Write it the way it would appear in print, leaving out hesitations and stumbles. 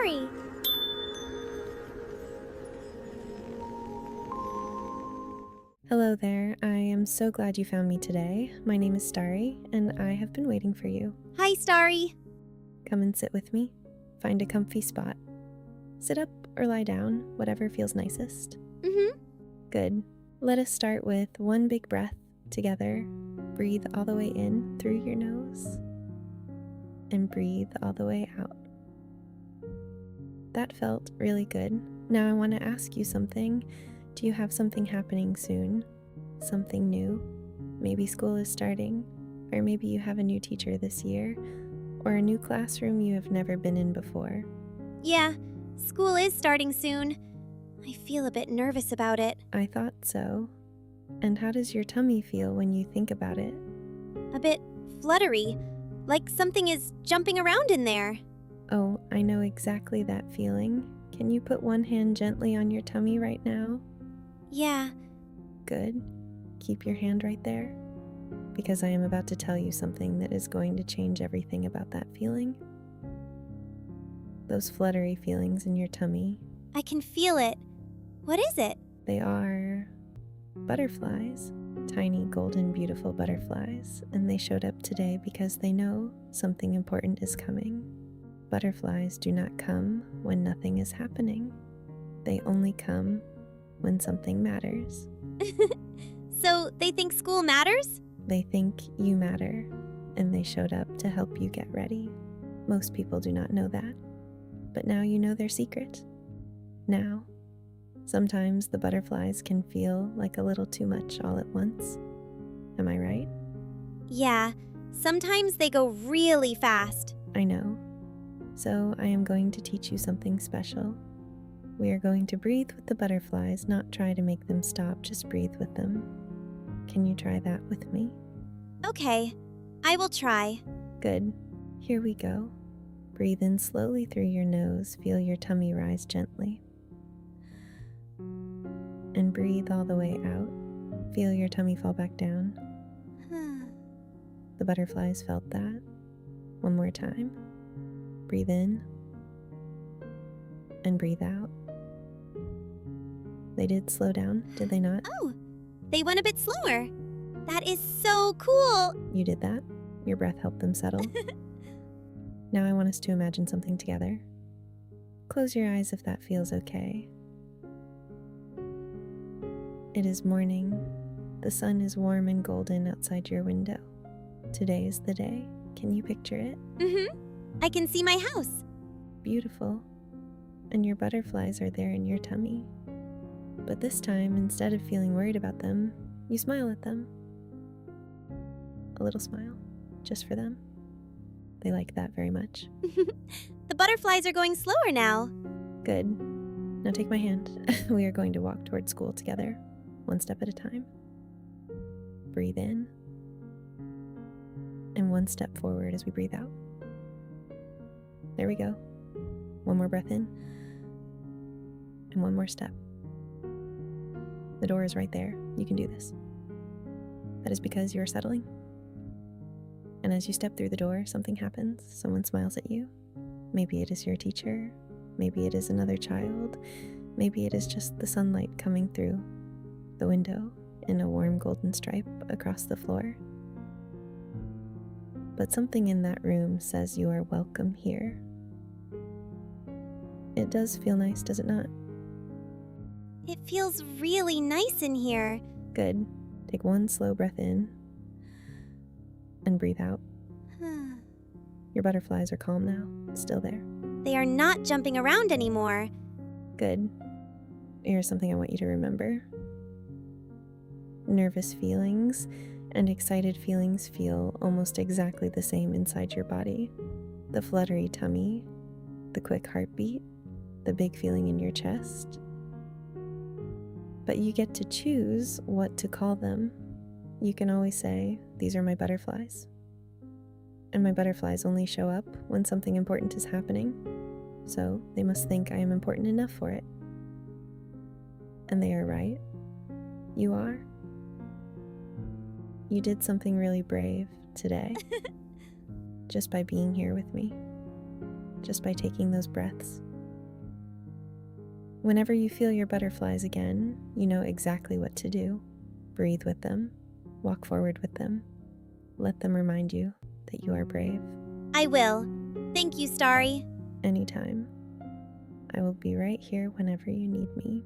Stari! Hello there, I am so glad you found me today. My name is Stari, and I have been waiting for you. Hi, Stari! Come and sit with me. Find a comfy spot. Sit up or lie down, whatever feels nicest. Good. Let us start with one big breath together. Breathe all the way in through your nose, and breathe all the way out. That felt really good. Now I want to ask you something. Do you have something happening soon? Something new? Maybe school is starting, or maybe you have a new teacher this year, or a new classroom you have never been in before. Yeah, school is starting soon. I feel a bit nervous about it. I thought so. And how does your tummy feel when you think about it? A bit fluttery, like something is jumping around in there. Oh, I know exactly that feeling. Can you put one hand gently on your tummy right now? Yeah, Good. Keep your hand right there, because I am about to tell you something that is going to change everything about that feeling. Those fluttery feelings in your tummy, I can feel it. What is it? they are butterflies, tiny golden beautiful butterflies, and they showed up today because they know something important is coming. Butterflies do not come when nothing is happening. They only come when something matters. So they think school matters? They think you matter, and they showed up to help you get ready. Most people do not know that, but now you know their secret. Now, sometimes the butterflies can feel like a little too much all at once. Am I right? Yeah, sometimes they go really fast. I know. So I am going to teach you something special. We are going to breathe with the butterflies, not try to make them stop, just breathe with them. Can you try that with me? Okay, I will try. Good. Here we go. Breathe in slowly through your nose. Feel your tummy rise gently. And breathe all the way out. Feel your tummy fall back down. The butterflies felt that. One more time. Breathe in. And breathe out. They did slow down, did they not? Oh, they went a bit slower. That is so cool. You did that. Your breath helped them settle. Now I want us to imagine something together. Close your eyes if that feels okay. It is morning. The sun is warm and golden outside your window. Today is the day. Can you picture it? I can see my house. Beautiful. And your butterflies are there in your tummy. But this time, instead of feeling worried about them, you smile at them. A little smile, just for them. They like that very much. The butterflies are going slower now. Good. Now take my hand. We are going to walk toward school together, one step at a time. Breathe in. And one step forward as we breathe out. There we go. One more breath in. And one more step. The door is right there. You can do this. That is because you are settling. And as you step through the door, something happens. Someone smiles at you. Maybe it is your teacher. Maybe it is another child. Maybe it is just the sunlight coming through the window in a warm golden stripe across the floor. But something in that room says you are welcome here. It does feel nice, does it not? It feels really nice in here. Good. Take one slow breath in and breathe out. Your butterflies are calm now, still there. They are not jumping around anymore. Good. Here's something I want you to remember. Nervous feelings and excited feelings feel almost exactly the same inside your body. The fluttery tummy, the quick heartbeat, the big feeling in your chest. But you get to choose what to call them. You can always say, these are my butterflies. And my butterflies only show up when something important is happening, so they must think I am important enough for it. And they are right. You are. You did something really brave today, just by being here with me, just by taking those breaths. Whenever you feel your butterflies again, you know exactly what to do. Breathe with them, walk forward with them. Let them remind you that you are brave. I will. Thank you, Stari. Anytime. I will be right here whenever you need me.